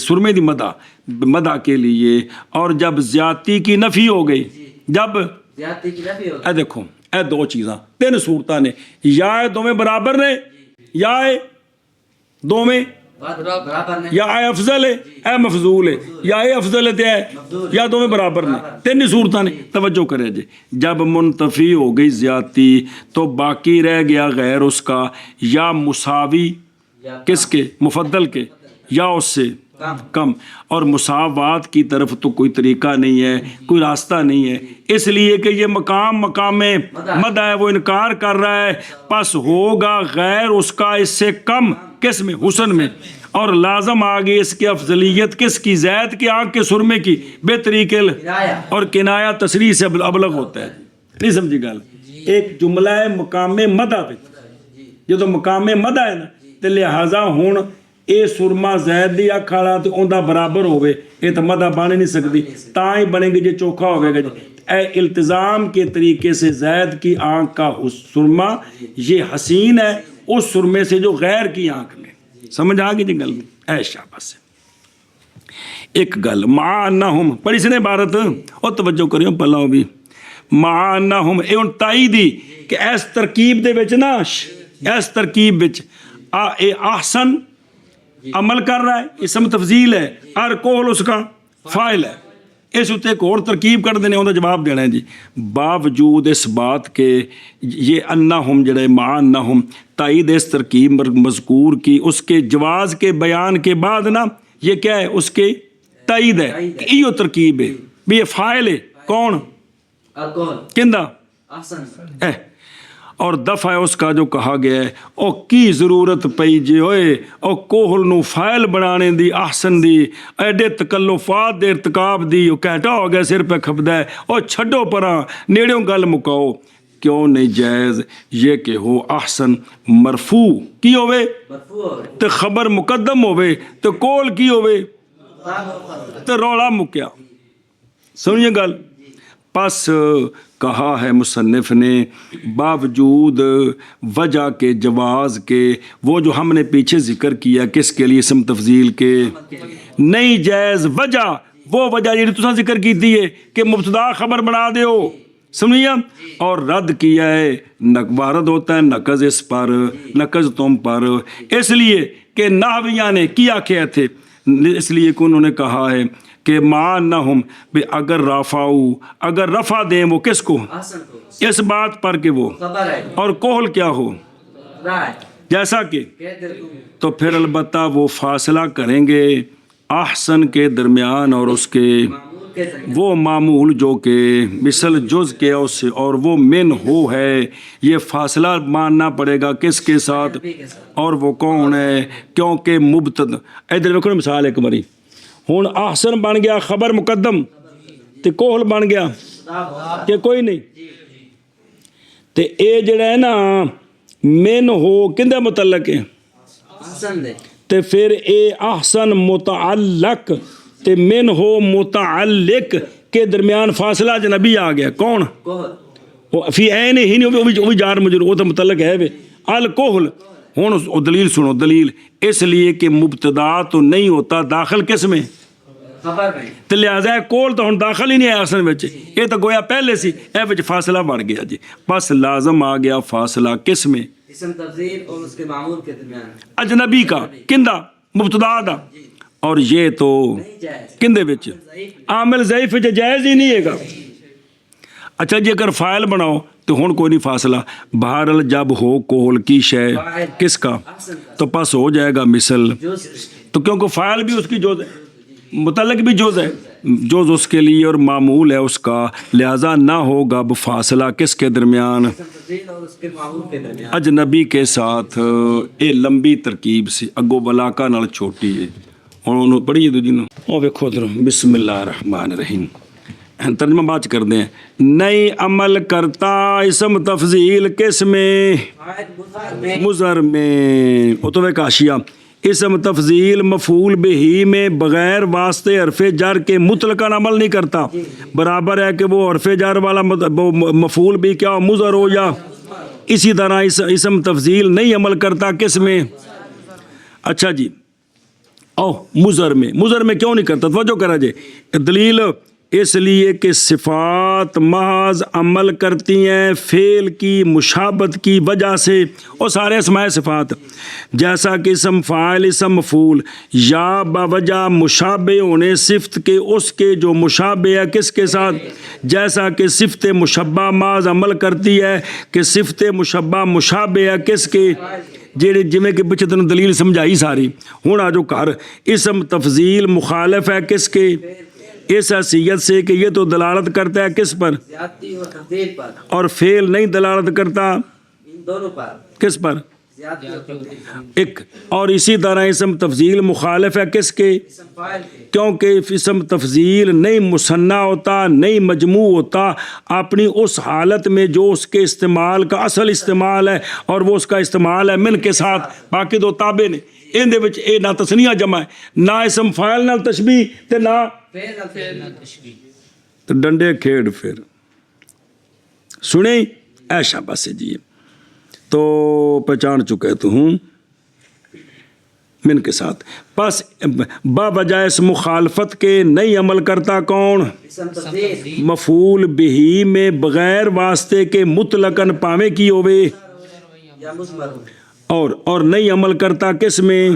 سرمے دی مدح کے لیے، اور جب زیادتی کی نفی ہو گئی، جب زیادتی کی نفی ہو اے دیکھو اے دو چیزاں تین صورتاں نے، یا اے دوویں برابر نے، یا اے دوویں برابر نے، یا اے افضل ہے اے مفضول ہے، یا اے افضل ہے تے اے، یا دوویں برابر نے، تین صورتاں نے۔ توجہ کرے جی، جب منتفی ہو گئی زیادتی تو باقی رہ گیا غیر اس کا، یا مساوی کس کے، مفضل کے، یا اس سے کم، اور مساوات کی طرف تو کوئی طریقہ نہیں ہے، کوئی راستہ نہیں ہے، اس لیے کہ یہ مقام مدح ہے، وہ انکار کر رہا ہے، پس ہوگا غیر اس کا اس سے کم کس میں، حسن میں، اور لازم آگے اس کی افضلیت کس کی، زید کی آنکھ کے سرمے کی، بے طریقے، اور کنایا تصریح سے ابلغ ہوتا ہے۔ نہیں سمجھی گل؟ ایک جملہ ہے مقام مدح پہ، یہ تو مقام مدح ہے نا، تے لہٰذا ہن اے سرما زید دی اکھ والا تے اوندا برابر ہوے، اے تو مدح بن نہیں سکتی، تاں ہی بنے گی جے چوکھا ہوے گا جی۔ اے التزام کے طریقے سے زید کی آنکھ کا سرما یہ حسین ہے اس سرمے سے جو غیر کی آنکھ میں۔ سمجھ آ گئی جی گل؟ اے شاباش۔ ایک گل مع انہم پڑھی سے نے عبارت، اور توجہ کریو پلاؤ بھی، مع انہم اے ان تائیدی کہ اس ترکیب دے وچ نا، اس ترکیب وچ اے احسن عمل کر رہا ہے، اسم تفضیل ہے، اور کول اس کا فاعل ہے، اس اتنے ایک اور ترکیب کر دینے، انہوں جواب دینا ہے جی، باوجود اس بات کے یہ انہم جڑے مع انہم تائید اس ترکیب مذکور کی، اس کے جواز کے بیان کے بعد نا یہ کیا ہے، اس کے تائید ہے کہ یہ ترکیب ہے بھی، یہ فاعل ہے کون، کندہ احسن، اور دفع اس کا جو کہا گیا ہے، او کی ضرورت پئی جے ہوئے او کوہل نو فائل بنانے دی، احسن دی، ایڈے تکلفات دے ارتکاب دی، او کہٹا ہو گیا سر پہ کھپدا ہے، او چھڈو پراں نیڑیوں گل مکاؤ، کیوں نہیں جائز یہ کہ ہو احسن مرفوع کی ہوئے تے خبر مقدم ہوئے تے کول کی ہوئے تے رولا مکیا۔ سمجھے گل؟ پس کہا ہے مصنف نے باوجود وجہ کے جواز کے، وہ جو ہم نے پیچھے ذکر کیا کس کے لیے، اسم تفضیل کے، نہیں جائز وجہ، وہ وجہ جی تساں ذکر کی ہے کہ مبتدا خبر بنا دیو، سمجھیا، اور رد کیا ہے، وارد ہوتا ہے نقض اس پر، نقض تم پر، اس لیے کہ نحویہ نے کیا کیا تھے، اس لیے کہ انہوں نے کہا ہے کہ مع انہم بھی اگر رفعو، اگر رفع دیں وہ کس کو، اس بات پر کہ وہ، اور کوہل کیا ہو جیسا کہ، تو پھر البتہ وہ فاصلہ کریں گے احسن کے درمیان اور اس کے وہ معمول جو کہ مثل جز کے اس سے، اور وہ من ہو ہے، یہ فاصلہ ماننا پڑے گا کس کے ساتھ، اور وہ کون ہے، کیونکہ مبتدا، ادھر دیکھو مثال ایک باری، ہوں احسن بن گیا خبر مقدم تے کوہل بن گیا کہ کوئی نہیں، تے اے جڑا ہے نا من ہو کندے متعلق ہے، تے پھر اے احسن متعلق تے من ہو متعلق کے درمیان فاصلہ جنبی آ گیا، کون، فی عین ہی نہیں، وہ بھی جار مجرور، وہ تو متعلق ہے وے الکوہل۔ ہوں دلیل سنو، دلیل اس لیے کہ مبتدا تو نہیں ہوتا داخل کس میں، تو لہٰذا کول تو ہن داخل ہی نہیں ہے اصل وچ، یہ تو گویا پہلے سی، اے وچ فاصلہ بڑھ گیا جی، بس لازم آ گیا فاصلہ کس میں، اسم تفضیل اور اس کے معمول کے درمیان، اجنبی کا، کندہ، مبتدا دا، اور یہ تو کندے وچ عامل ضعیف وچ جائز ہی نہیں ہے گا۔ اچھا جی اگر فائل بناؤ تو ہن کوئی نہیں فاصلہ، بہرحال جب ہو کول کی شے کس کا، تو پس ہو جائے گا مثل، تو کیونکہ فائل بھی اس کی جوز ہے، متعلق بھی جوز ہے، جوز اس کے لیے اور معمول ہے اس کا، لہٰذا نہ ہوگا فاصلہ کس کے درمیان، اجنبی کے ساتھ۔ اے لمبی ترکیب سی، اگو بلاکا نال چھوٹی ہے، ہوں پڑھیے دوجی نو، او ویکھو ادھر، بسم اللہ الرحمن الرحیم، ترجمہ بات کر دیں، نہیں عمل کرتا اسم تفضیل کس میں، مضر میں، اتوے کاشیہ، اسم تفضیل مفعول بہی میں بغیر واسطے حرف جر کے مطلقاً عمل نہیں کرتا، برابر ہے کہ وہ حرف جر والا مفعول بھی کیا ہو، مضر ہو یا، اسی طرح اسم تفضیل نہیں عمل کرتا کس میں، اچھا جی مضر میں کیوں نہیں کرتا؟ توجہ کرا جائے دلیل اس لیے کہ صفات محض عمل کرتی ہیں فعل کی مشابہت کی وجہ سے، اور سارے اسماء صفات جیسا کہ اسم فاعل اسم مفعول یا باوجہ مشابہ ہونے صفت کے اس کے جو مشابہ ہے کس کے ساتھ، جیسا کہ صفت مشبہ محض عمل کرتی ہے کہ صفت مشبہ مشابہ ہے کس کے، جویں کہ پچھے تنوں دلیل سمجھائی ساری، ہن آ جو کر اسم تفضیل مخالف ہے کس کے، اس حیثیت سے کہ یہ تو دلالت کرتا ہے کس پر، زیادتی اور تفضیل پر، اور فعل نہیں دلالت کرتا ان دونوں پر، کس پر، زیادتی اور تفضیل پر، ایک، اور اسی طرح اسم تفضیل مخالف ہے کس کے، اسم فاعل کے، کیونکہ اسم تفضیل نہیں مثنیٰ ہوتا نہیں مجموع ہوتا اپنی اس حالت میں جو اس کے استعمال کا اصل استعمال ہے، اور وہ اس کا استعمال ہے من کے ساتھ، باقی دو تابع نے ان دے وچ اے نہ تثنیہ جمع ہے نہ اسم فاعل نال تشبیہ تے نہ فعل تشبیہ، تو ڈنڈے کھیڑ پھر سنیں ایشا بس جی تو پہچان چکے تو ہوں من کے ساتھ، بس با بجائے اس مخالفت کے نہیں عمل کرتا کون، اسم تفضیل مفعول بہی میں بغیر واسطے کے مطلقاً پاویں کی ہوئے، یا مضمر اور نہیں عمل کرتا کس میں،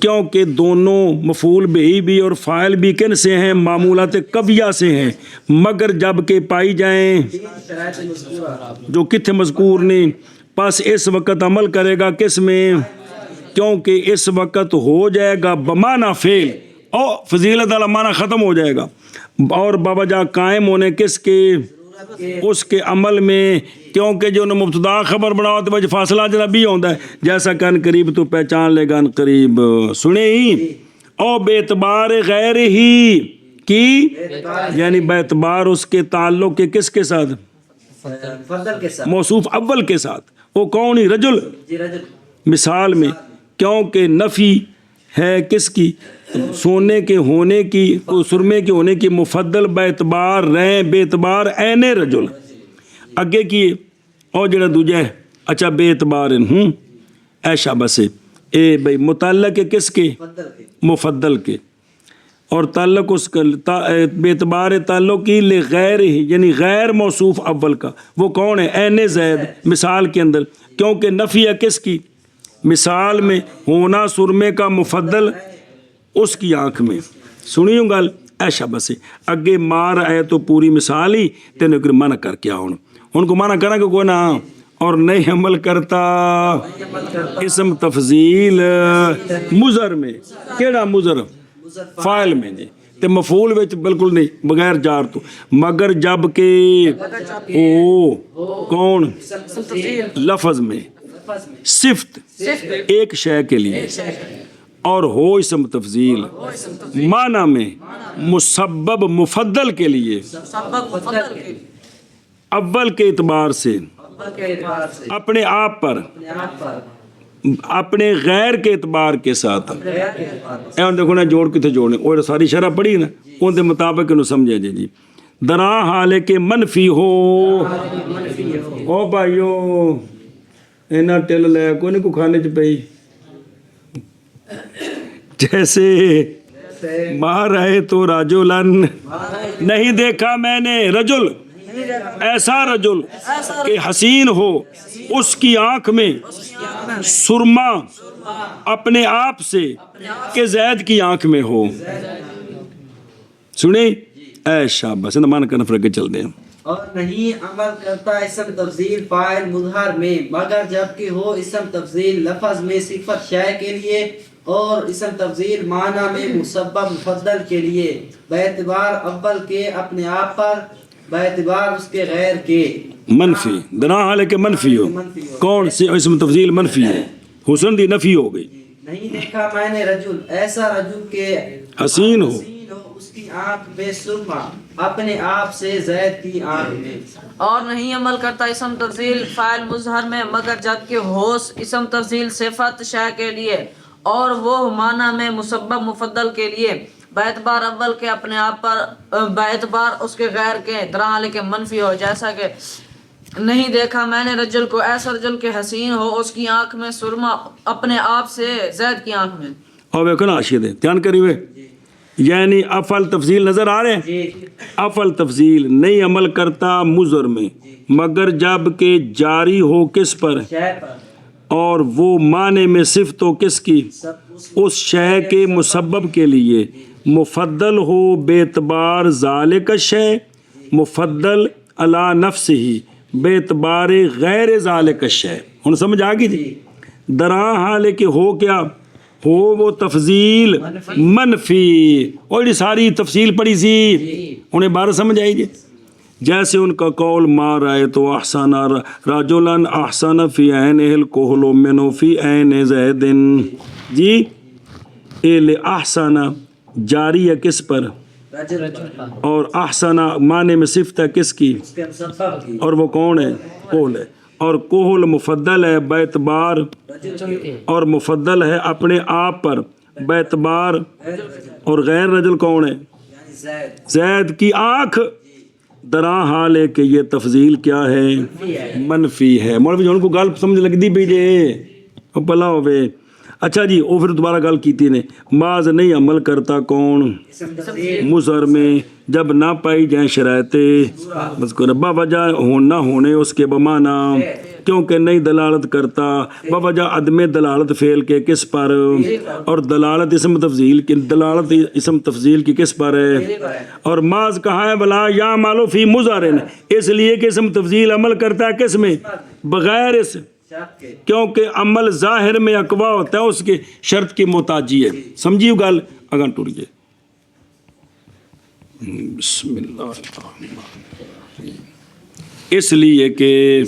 کیونکہ دونوں مفعول بہی بھی اور فاعل بھی کن سے ہیں، معمولات قویہ سے ہیں، مگر جب کہ پائی جائیں تین شرائط مذکورہ، جو کتنے مذکور نے، پس اس وقت عمل کرے گا کس میں، کیونکہ اس وقت ہو جائے گا بمعنی فعل، اور فضیلت والا معنی ختم ہو جائے گا، اور بوجہ قائم ہونے کس کے، اس کے عمل میں، کیونکہ جو مبتدا خبر بناؤ تو فاصلہ جنا بھی ہوتا ہے، جیسا کہ ان قریب تو پہچان لے گا ان قریب، سنے ہی او بے اعتبار غیر ہی کی، یعنی بے اعتبار اس کے تعلق کے کس کے ساتھ، مفضل کے ساتھ، موصوف اول کے ساتھ، وہ کون ہی رجل، جی رجل، مثال میں، کیونکہ نفی ہے کس کی، سونے کے ہونے کی، سرمے کے ہونے کی، مفضل بے اعتبار رہیں بے اعتبار عین رجل، اگے کیے اور جڑا دوجہ ہے اچھا بے اعتبار ایشا بسے اے بھائی متعلق ہے کس کے، مفضل کے، مفضل کے، اور تعلق اس کا بے اعتبار تعلق کی لغیر ہی یعنی غیر موصوف اول کا، وہ کون ہے، عین زید مثال کے اندر، کیونکہ نفی ہے کس کی، مثال میں ہونا سرمے کا مفضل اس کی آنکھ میں، سنیوں گل ایشا بسے اگے مار آئے تو پوری مثال ہی تینوں ایک منع کر کے آؤں ان کو منع کرا کہ کوئی نہ اور نہیں عمل کرتا اسم تفضیل مضر میں، کیڑا مضر فاعل میں جی تے مفعول وچ بالکل نہیں بغیر جار تو، مگر جب کہ او کون لفظ میں صفت ایک شے کے لیے اور ہو اسم تفضیل معنی میں مسبب مفضل کے لیے اول کے اعتبار سے اپنے آپ پر اپنے غیر کے اعتبار کے ساتھ، اے دیکھو نا جوڑ کتے جوڑنے اور ساری شرح پڑھی نا ان کے مطابق انہوں سمجھے جی درا حال کے منفی ہو، او بھائیو اینا ٹل لے کوئی نہیں کو کھانے چ پئی، جیسے مار آئے تو رجلن نہیں دیکھا میں نے رجل ایسا رجل کہ حسین ہو اس کی آنکھ میں سرما اپنے آپ سے کہ زید کی آنکھ میں ہو، سنیں اے شاباش مان کرنا فرق چل دیں، اور نہیں عمل کرتا اسم تفضیل فاعل مظہر میں مگر جبکہ ہو اسم تفضیل لفظ میں صفت شے کے لیے اور اسم تفضیل معنی میں مسبب مفضل کے لیے، باعتبار اول کے اپنے آپ پر، باعتبار اس کے غیر کے، منفی دنا حال کے منفی ہو، کون سے اسم تفضیل منفی ہے، حسن دی نفی ہو گئی، نہیں دیکھا میں نے رجل ایسا رجل کے حسین ہو اس کی آنکھ میں سرما اپنے آپ سے زید کی آنکھ میں، اور نہیں عمل کرتا اسم تفضیل فاعل مظہر میں مگر جبکہ ہو اسم تفضیل صفت شے کے لیے اور وہ معنی میں مسبب مفضل کے لیے، باعتبار اول کے اپنے آپ پر، باعتبار اس کے غیر کے، درحال کے منفی ہو، جیسا کہ نہیں دیکھا میں نے رجل کو ایسا رجل کے حسین ہو اس کی آنکھ میں سرما اپنے آپ سے زید کی آنکھ میں، اور ویکھو نا آشیے دے دھیان کری ہوئے یعنی افعل تفضیل نظر آ رہے ہیں افعل تفضیل نہیں عمل کرتا مضر میں مگر جب کہ جاری ہو کس پر اور وہ معنی میں صفت ہو کس کی اس شے کے مسبب کے لیے مفضل ہو بے اعتبار ذالک شے مفضل علی نفس ہی بے اعتبار غیر ذالک شے ہن سمجھ آ گئی جی دراں حال کہ ہو کیا ہو وہ تفضیل منفی اور یہ ساری تفصیل پڑی سی انہیں بار سمجھ آئی جی جیسے ان کا قول ما رائے تو احسن رجلن احسن فی عین الکحل منہ فی عین زید جی اے احسن جاری ہے کس پر اور احسن معنی میں صفت ہے کس کی اور وہ کون ہے کحل ہے اور کحل مفضل ہے باعتبار اور مفضل ہے اپنے آپ پر باعتبار اور غیر رجل کون ہے زید کی آنکھ دراں حال ہے کہ یہ تفضیل کیا ہے منفی ہے مولوی جی ان کو گل سمجھ لگ دی بھی جے پلا ہوئے اچھا جی وہ پھر دوبارہ گل کیتی نے ماض نہیں عمل کرتا کون مضر میں جب نہ پائی جائیں شرائط مذکورہ باوجہ نہ ہونے اس کے بمانا کیونکہ نہیں دلالت کرتا باوجہ عدم دلالت فعل کے کس پر اور دلالت اسم تفضیل کی دلالت اسم تفضیل کی کس پر ہے اور ماض کہا ہے بلا یا مالو فی مضارع اس لیے کہ اسم تفضیل عمل کرتا ہے کس میں بغیر اس کیونکہ عمل ظاہر میں اقوا ہوتا ہے اس کے شرط کی محتاجی ہے سمجھیو گل اگاں ٹر گئے بسم اللہ الرحمن الرحیم اس لیے کہ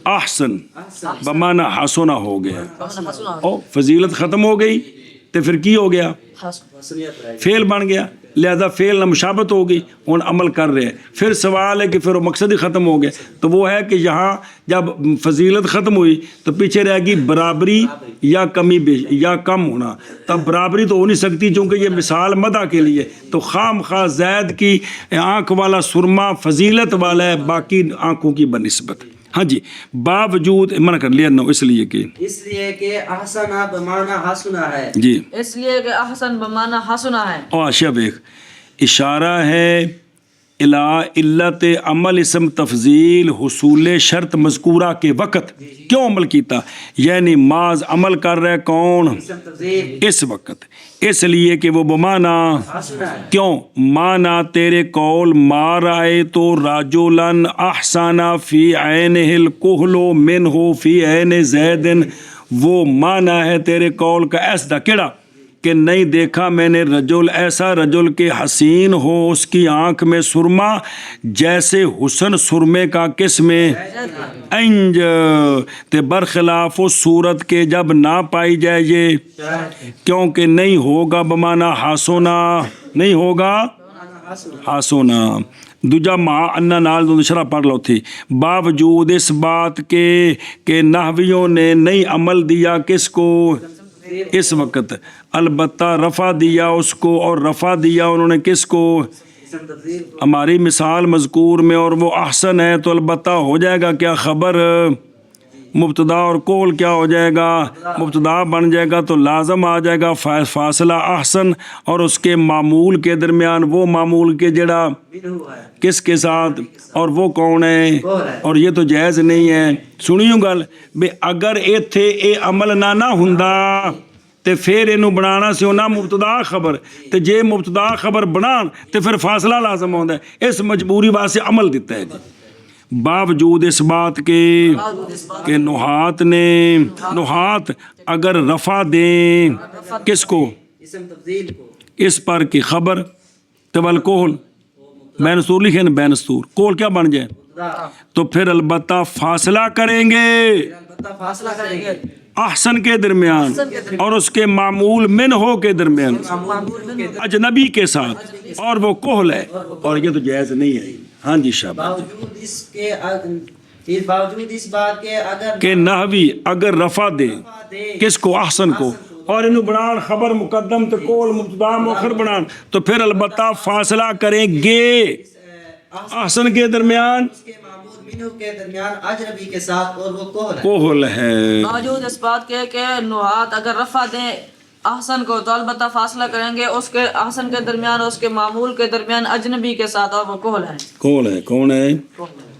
احسن بمعنی حسنہ ہو گیا او فضیلت ختم ہو گئی تو پھر کی ہو گیا فعل بن گیا لہذا فعل نہ مشابت ہوگی ان عمل کر رہے ہیں پھر سوال ہے کہ پھر وہ مقصد ہی ختم ہو گیا تو وہ ہے کہ یہاں جب فضیلت ختم ہوئی تو پیچھے رہ گی برابری یا کمی یا کم ہونا تب برابری تو ہو نہیں سکتی چونکہ یہ مثال مدح کے لیے تو خام خواہ زید کی آنکھ والا سرما فضیلت والا ہے باقی آنکھوں کی بنسبت ہاں جی باوجود منع کر لیا نو اس لیے کہ احسن بمعنی حسنا ہے جی اس لیے کہ احسن بمعنی حسنا ہے اور شب ایک اشارہ ہے الی علت عمل اسم تفضیل حصول شرط مذکورہ کے وقت کیوں عمل کیتا یعنی ماض عمل کر رہے کون اس وقت اس لیے کہ وہ بمانا کیوں مانا تیرے قول مار آئے تو راجولن احسانہ فی عینہ الکحل منہ فی عین زید وہ مانا ہے تیرے قول کا ایسا کیڑا کہ نہیں دیکھا میں نے رجل ایسا رجل کے حسین ہو اس کی آنکھ میں سرما جیسے حسن سرمے کا کس میں انج تے برخلاف اس صورت کے جب نہ پائی جائے یہ کیونکہ نہیں ہوگا بمانا حسنا نہیں ہوگا حسنا دوجا ماں انا نال دو شرح پڑھ لو تھی باوجود اس بات کے کہ نحویوں نے نہیں عمل دیا کس کو اس وقت البتہ رفع دیا اس کو اور رفع دیا انہوں نے کس کو ہماری مثال مذکور میں اور وہ احسن ہے تو البتہ ہو جائے گا کیا خبر مبتدا اور قول کیا ہو جائے گا مبتدا بن جائے گا تو لازم آ جائے گا فاصلہ احسن اور اس کے معمول کے درمیان وہ معمول کے جڑا کس کے ساتھ اور وہ کون ہے اور یہ تو جائز نہیں ہے سنیو گل بے اگر ایتھے اے عمل نہ ہوندا تے پھر اینو بنانا سی ہونا مبتدا خبر تے جے مبتدا خبر بنان تے پھر فاصلہ لازم ہوندا ہے اس مجبوری واسطے عمل دیتا ہے جی باوجود اس بات کے کہ نحات اگر رفع دیں کس کو اس پر کی خبر تول قول بینستور لکھیں بینستور قول کیا بن جائے تو پھر البتہ فاصلہ کریں گے احسن کے درمیان اور اس کے معمول من ہو کے درمیان اجنبی کے ساتھ اور وہ قول ہے اور یہ تو جائز نہیں ہے ہاں جی شاباش باوجود اس بات کے اگر کہ نحوی اگر رفع دے کس کو احسن کو اور انہوں بنان خبر مقدم تو قول مبتدا مؤخر بنان تو پھر البتہ فاصلہ کریں گے احسن کے درمیان کے درمیان اجنبی کے ساتھ اور وہ قول ہے باوجود اس بات کے کہ نحات اگر رفع دیں احسن کو تو البتہ فاصلہ کریں گے اس کے احسن کے درمیان، اس کے معمول کے درمیان اجنبی کے ساتھ، اور وہ کول ہے. کون ہے؟ کون ہے؟ کول ہے.